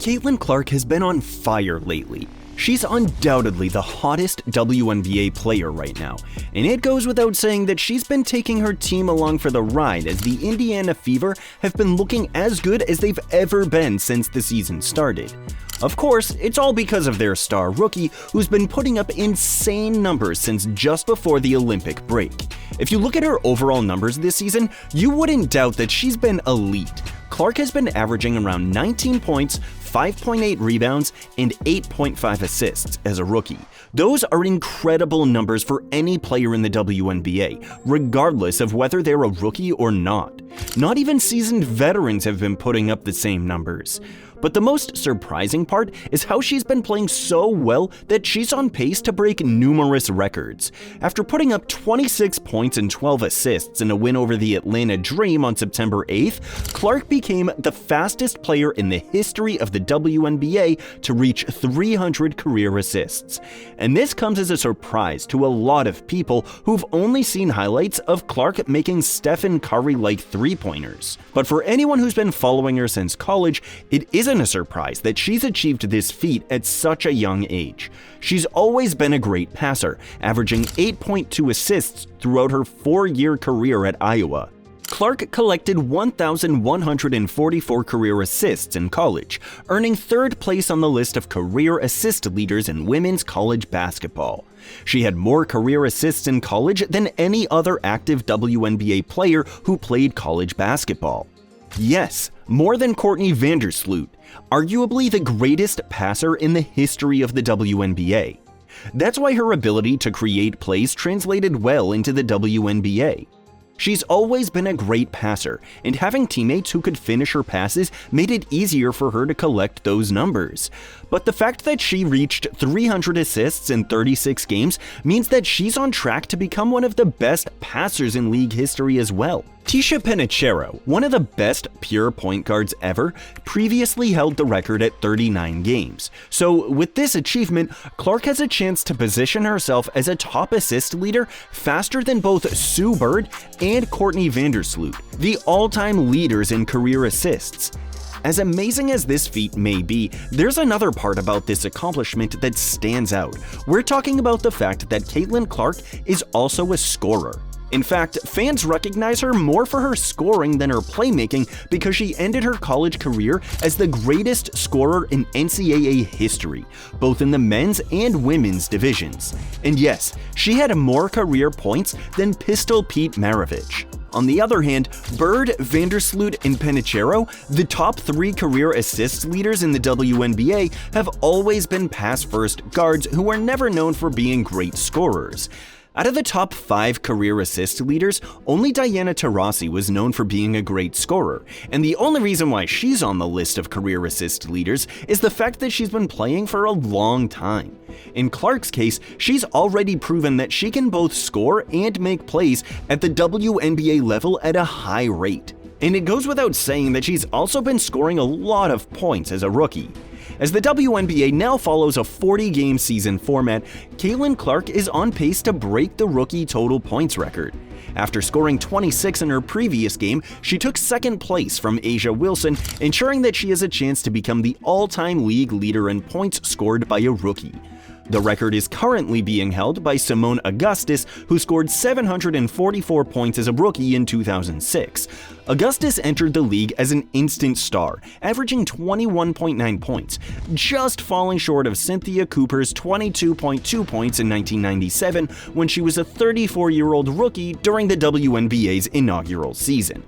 Caitlin Clark has been on fire lately. She's undoubtedly the hottest WNBA player right now, and it goes without saying that she's been taking her team along for the ride as the Indiana Fever have been looking as good as they've ever been since the season started. Of course, it's all because of their star rookie, who's been putting up insane numbers since just before the Olympic break. If you look at her overall numbers this season, you wouldn't doubt that she's been elite. Clark has been averaging around 19 points, 5.8 rebounds, and 8.5 assists as a rookie. Those are incredible numbers for any player in the WNBA, regardless of whether they're a rookie or not. Not even seasoned veterans have been putting up the same numbers. But the most surprising part is how she's been playing so well that she's on pace to break numerous records. After putting up 26 points and 12 assists in a win over the Atlanta Dream on September 8th, Clark became the fastest player in the history of the WNBA to reach 300 career assists. And this comes as a surprise to a lot of people who've only seen highlights of Clark making Stephen Curry-like three-pointers. But for anyone who's been following her since college, it isn't a surprise that she's achieved this feat at such a young age. She's always been a great passer, averaging 8.2 assists throughout her 4-year career at Iowa. Clark collected 1,144 career assists in college, earning third place on the list of career assist leaders in women's college basketball. She had more career assists in college than any other active WNBA player who played college basketball. Yes, more than Courtney Vandersloot, arguably the greatest passer in the history of the WNBA. That's why her ability to create plays translated well into the WNBA. She's always been a great passer, and having teammates who could finish her passes made it easier for her to collect those numbers. But the fact that she reached 300 assists in 36 games means that she's on track to become one of the best passers in league history as well. Tisha Penicheiro, one of the best pure point guards ever, previously held the record at 39 games. So with this achievement, Clark has a chance to position herself as a top assist leader faster than both Sue Bird and Courtney Vandersloot, the all-time leaders in career assists. As amazing as this feat may be, there's another part about this accomplishment that stands out. We're talking about the fact that Caitlin Clark is also a scorer. In fact, fans recognize her more for her scoring than her playmaking because she ended her college career as the greatest scorer in NCAA history, both in the men's and women's divisions. And yes, she had more career points than Pistol Pete Maravich. On the other hand, Bird, Vandersloot, and Penicheiro, the top 3 career assist leaders in the WNBA, have always been pass-first guards who were never known for being great scorers. Out of the top 5 career assist leaders, only Diana Taurasi was known for being a great scorer, and the only reason why she's on the list of career assist leaders is the fact that she's been playing for a long time. In Clark's case, she's already proven that she can both score and make plays at the WNBA level at a high rate. And it goes without saying that she's also been scoring a lot of points as a rookie. As the WNBA now follows a 40-game season format, Caitlin Clark is on pace to break the rookie total points record. After scoring 26 in her previous game, she took second place from A'ja Wilson, ensuring that she has a chance to become the all-time league leader in points scored by a rookie. The record is currently being held by Simone Augustus, who scored 744 points as a rookie in 2006. Augustus entered the league as an instant star, averaging 21.9 points, just falling short of Cynthia Cooper's 22.2 points in 1997 when she was a 34-year-old rookie during the WNBA's inaugural season.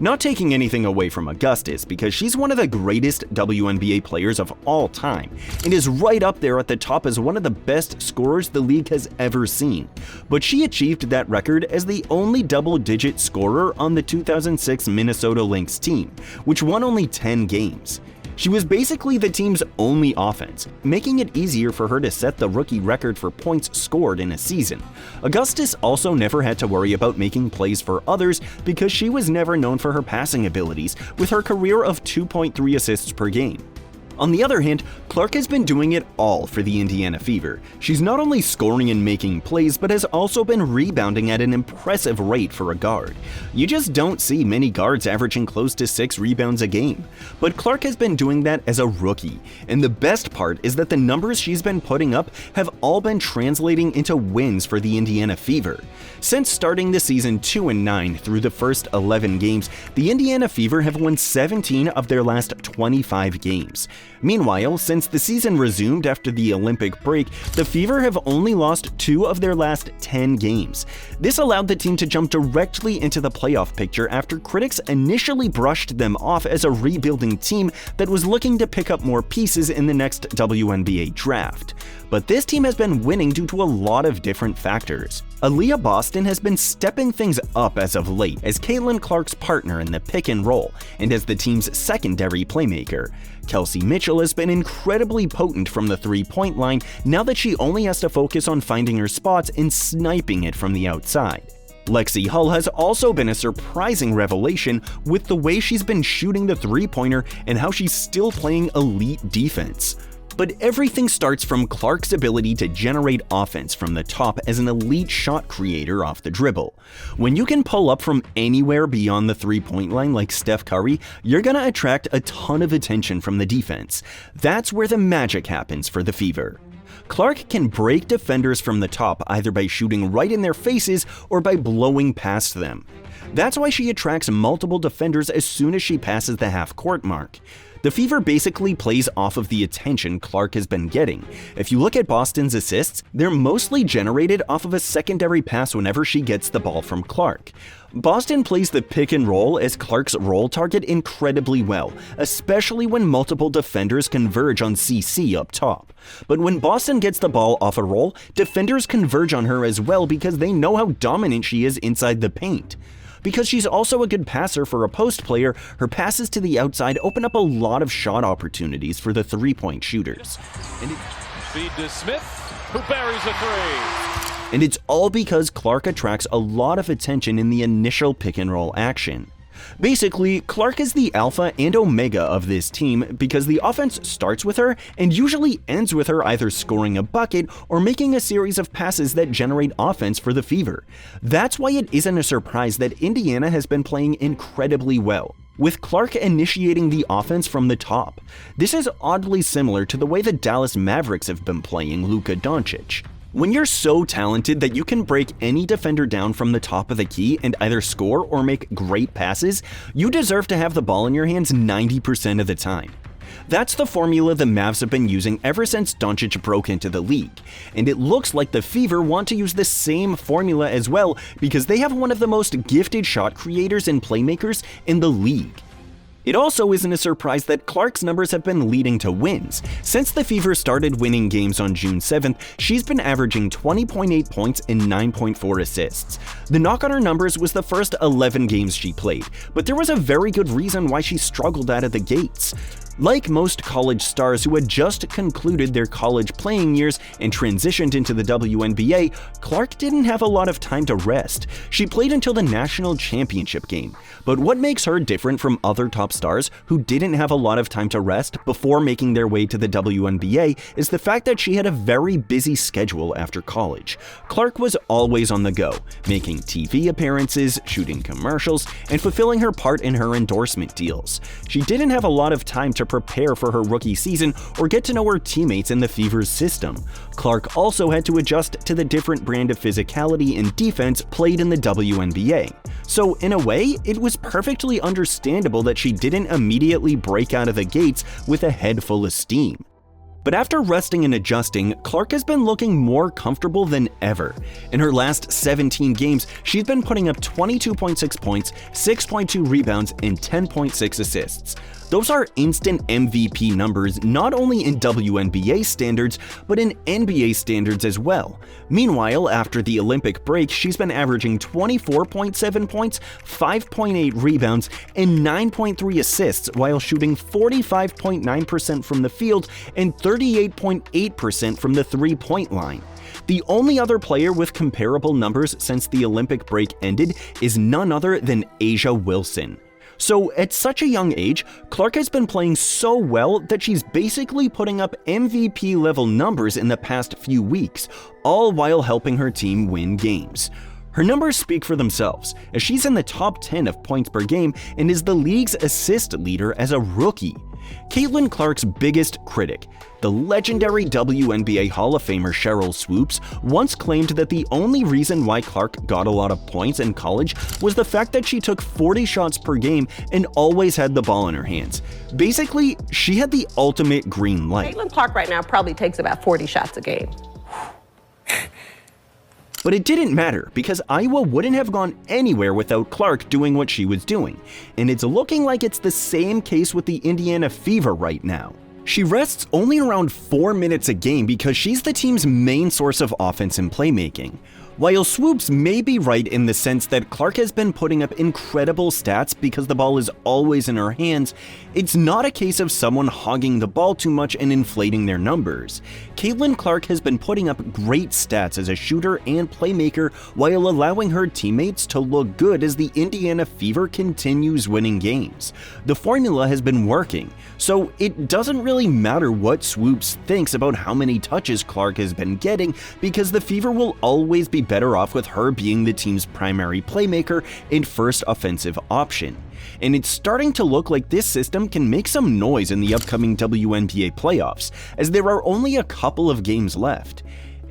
Not taking anything away from Augustus, because she's one of the greatest WNBA players of all time, and is right up there at the top as one of the best scorers the league has ever seen. But she achieved that record as the only double-digit scorer on the 2006 Minnesota Lynx team, which won only 10 games. She was basically the team's only offense, making it easier for her to set the rookie record for points scored in a season. Augustus also never had to worry about making plays for others because she was never known for her passing abilities, with her career of 2.3 assists per game. On the other hand, Clark has been doing it all for the Indiana Fever. She's not only scoring and making plays, but has also been rebounding at an impressive rate for a guard. You just don't see many guards averaging close to 6 rebounds a game. But Clark has been doing that as a rookie, and the best part is that the numbers she's been putting up have all been translating into wins for the Indiana Fever. Since starting the season 2-9 through the first 11 games, the Indiana Fever have won 17 of their last 25 games. Meanwhile, since the season resumed after the Olympic break, the Fever have only lost 2 of their last 10 games. This allowed the team to jump directly into the playoff picture after critics initially brushed them off as a rebuilding team that was looking to pick up more pieces in the next WNBA draft. But this team has been winning due to a lot of different factors. Aaliyah Boston has been stepping things up as of late as Caitlin Clark's partner in the pick and roll and as the team's secondary playmaker. Kelsey Mitchell has been incredibly potent from the three-point line now that she only has to focus on finding her spots and sniping it from the outside. Lexi Hull has also been a surprising revelation with the way she's been shooting the three-pointer and how she's still playing elite defense. But everything starts from Clark's ability to generate offense from the top as an elite shot creator off the dribble. When you can pull up from anywhere beyond the three-point line like Steph Curry, you're gonna attract a ton of attention from the defense. That's where the magic happens for the Fever. Clark can break defenders from the top either by shooting right in their faces or by blowing past them. That's why she attracts multiple defenders as soon as she passes the half-court mark. The Fever basically plays off of the attention Clark has been getting. If you look at Boston's assists, they're mostly generated off of a secondary pass whenever she gets the ball from Clark. Boston plays the pick and roll as Clark's roll target incredibly well, especially when multiple defenders converge on CC up top. But when Boston gets the ball off a roll, defenders converge on her as well because they know how dominant she is inside the paint. Because she's also a good passer for a post player, her passes to the outside open up a lot of shot opportunities for the three-point shooters. Feed to Smith, who buries a three. And it's all because Clark attracts a lot of attention in the initial pick-and-roll action. Basically, Clark is the alpha and omega of this team because the offense starts with her and usually ends with her either scoring a bucket or making a series of passes that generate offense for the Fever. That's why it isn't a surprise that Indiana has been playing incredibly well, with Clark initiating the offense from the top. This is oddly similar to the way the Dallas Mavericks have been playing Luka Doncic. When you're so talented that you can break any defender down from the top of the key and either score or make great passes, you deserve to have the ball in your hands 90% of the time. That's the formula the Mavs have been using ever since Doncic broke into the league, and it looks like the Fever want to use the same formula as well because they have one of the most gifted shot creators and playmakers in the league. It also isn't a surprise that Clark's numbers have been leading to wins. Since the Fever started winning games on June 7th, she's been averaging 20.8 points and 9.4 assists. The knock on her numbers was the first 11 games she played, but there was a very good reason why she struggled out of the gates. Like most college stars who had just concluded their college playing years and transitioned into the WNBA, Clark didn't have a lot of time to rest. She played until the national championship game. But what makes her different from other top stars who didn't have a lot of time to rest before making their way to the WNBA is the fact that she had a very busy schedule after college. Clark was always on the go, making TV appearances, shooting commercials, and fulfilling her part in her endorsement deals. She didn't have a lot of time to prepare for her rookie season or get to know her teammates in the Fever's system. Clark also had to adjust to the different brand of physicality and defense played in the WNBA. So in a way, it was perfectly understandable that she didn't immediately break out of the gates with a head full of steam. But after resting and adjusting, Clark has been looking more comfortable than ever. In her last 17 games, she's been putting up 22.6 points, 6.2 rebounds, and 10.6 assists. Those are instant MVP numbers not only in WNBA standards, but in NBA standards as well. Meanwhile, after the Olympic break, she's been averaging 24.7 points, 5.8 rebounds, and 9.3 assists while shooting 45.9% from the field and 38.8% from the three-point line. The only other player with comparable numbers since the Olympic break ended is none other than A'ja Wilson. So at such a young age, Clark has been playing so well that she's basically putting up MVP level numbers in the past few weeks, all while helping her team win games. Her numbers speak for themselves, as she's in the top 10 of points per game and is the league's assist leader as a rookie. Caitlin Clark's biggest critic, the legendary WNBA Hall of Famer Cheryl Swoops, once claimed that the only reason why Clark got a lot of points in college was the fact that she took 40 shots per game and always had the ball in her hands. Basically, she had the ultimate green light. Caitlin Clark right now probably takes about 40 shots a game. But it didn't matter, because Iowa wouldn't have gone anywhere without Clark doing what she was doing, and it's looking like it's the same case with the Indiana Fever right now. She rests only around 4 minutes a game because she's the team's main source of offense and playmaking. While Swoops may be right in the sense that Clark has been putting up incredible stats because the ball is always in her hands, it's not a case of someone hogging the ball too much and inflating their numbers. Caitlin Clark has been putting up great stats as a shooter and playmaker while allowing her teammates to look good as the Indiana Fever continues winning games. The formula has been working, so it doesn't really matter what Swoops thinks about how many touches Clark has been getting, because the Fever will always be better off with her being the team's primary playmaker and first offensive option. And it's starting to look like this system can make some noise in the upcoming WNBA playoffs, as there are only a couple of games left.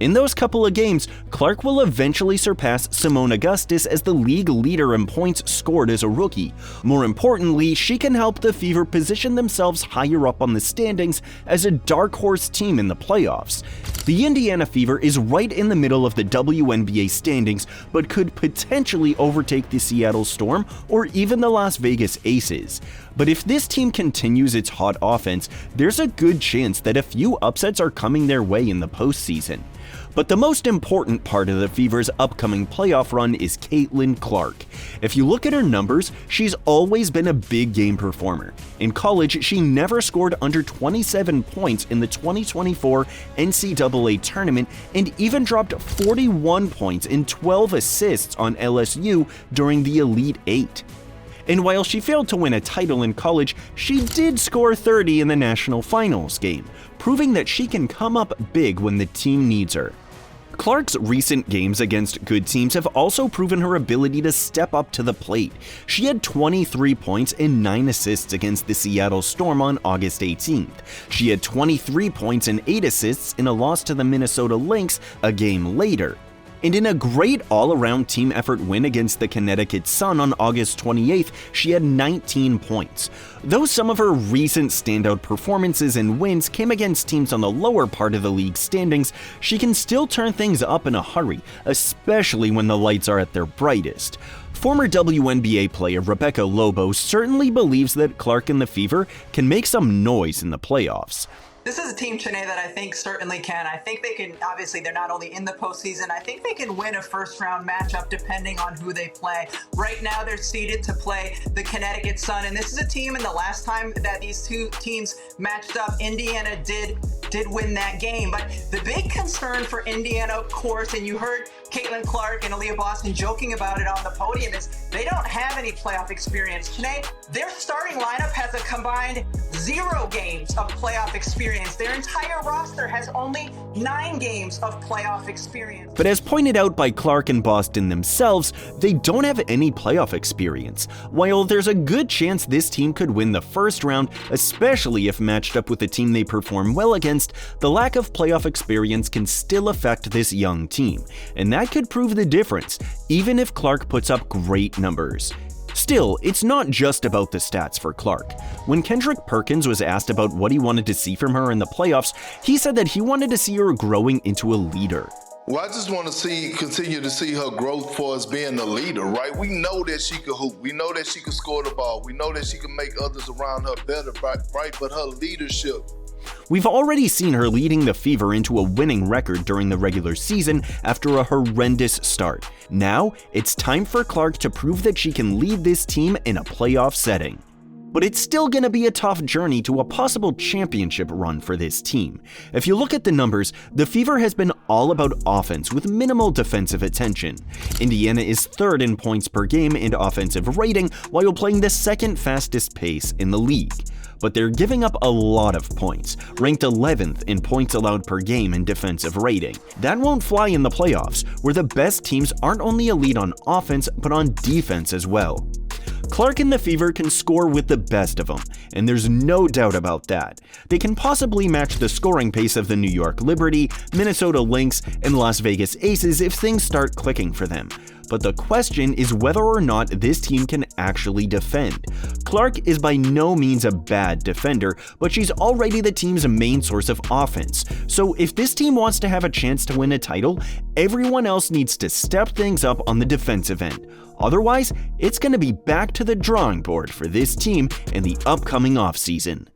In those couple of games, Clark will eventually surpass Simone Augustus as the league leader in points scored as a rookie. More importantly, she can help the Fever position themselves higher up on the standings as a dark horse team in the playoffs. The Indiana Fever is right in the middle of the WNBA standings, but could potentially overtake the Seattle Storm or even the Las Vegas Aces. But if this team continues its hot offense, there's a good chance that a few upsets are coming their way in the postseason. But the most important part of the Fever's upcoming playoff run is Caitlin Clark. If you look at her numbers, she's always been a big game performer. In college, she never scored under 27 points in the 2024 NCAA tournament and even dropped 41 points and 12 assists on LSU during the Elite Eight. And while she failed to win a title in college, she did score 30 in the national finals game, proving that she can come up big when the team needs her. Clark's recent games against good teams have also proven her ability to step up to the plate. She had 23 points and 9 assists against the Seattle Storm on August 18th. She had 23 points and 8 assists in a loss to the Minnesota Lynx a game later. And in a great all-around team effort win against the Connecticut Sun on August 28th, she had 19 points. Though some of her recent standout performances and wins came against teams on the lower part of the league standings, she can still turn things up in a hurry, especially when the lights are at their brightest. Former WNBA player Rebecca Lobo certainly believes that Clark and the Fever can make some noise in the playoffs. This is a team, Chene, that I think certainly can. I think they can, obviously, they're not only in the postseason, I think they can win a first-round matchup depending on who they play. Right now, they're seeded to play the Connecticut Sun, and this is a team, and the last time that these two teams matched up, Indiana did win that game. But the big concern for Indiana, of course, and you heard Caitlin Clark and Aaliyah Boston joking about it on the podium, is they don't have any playoff experience. Chene, their starting lineup has a combined 0 games of playoff experience. Their entire roster has only 9 games of playoff experience. But as pointed out by Clark and Boston themselves, they don't have any playoff experience. While there's a good chance this team could win the first round, especially if matched up with a team they perform well against, the lack of playoff experience can still affect this young team. And that could prove the difference, even if Clark puts up great numbers. Still, it's not just about the stats for Clark. When Kendrick Perkins was asked about what he wanted to see from her in the playoffs, he said that he wanted to see her growing into a leader. Well, I just want to continue to see her growth for us being a leader, right? We know that she could hoop. We know that she could score the ball. We know that she can make others around her better, right? But her leadership. We've already seen her leading the Fever into a winning record during the regular season after a horrendous start. Now, it's time for Clark to prove that she can lead this team in a playoff setting. but it's still gonna be a tough journey to a possible championship run for this team. If you look at the numbers, the Fever has been all about offense with minimal defensive attention. Indiana is third in points per game and offensive rating while playing the second fastest pace in the league. But they're giving up a lot of points, ranked 11th in points allowed per game and defensive rating. That won't fly in the playoffs, where the best teams aren't only elite on offense, but on defense as well. Clark and the Fever can score with the best of them, and there's no doubt about that. They can possibly match the scoring pace of the New York Liberty, Minnesota Lynx, and Las Vegas Aces if things start clicking for them. But the question is whether or not this team can actually defend. Clark is by no means a bad defender, but she's already the team's main source of offense. So if this team wants to have a chance to win a title, everyone else needs to step things up on the defensive end. Otherwise, it's going to be back to the drawing board for this team in the upcoming offseason.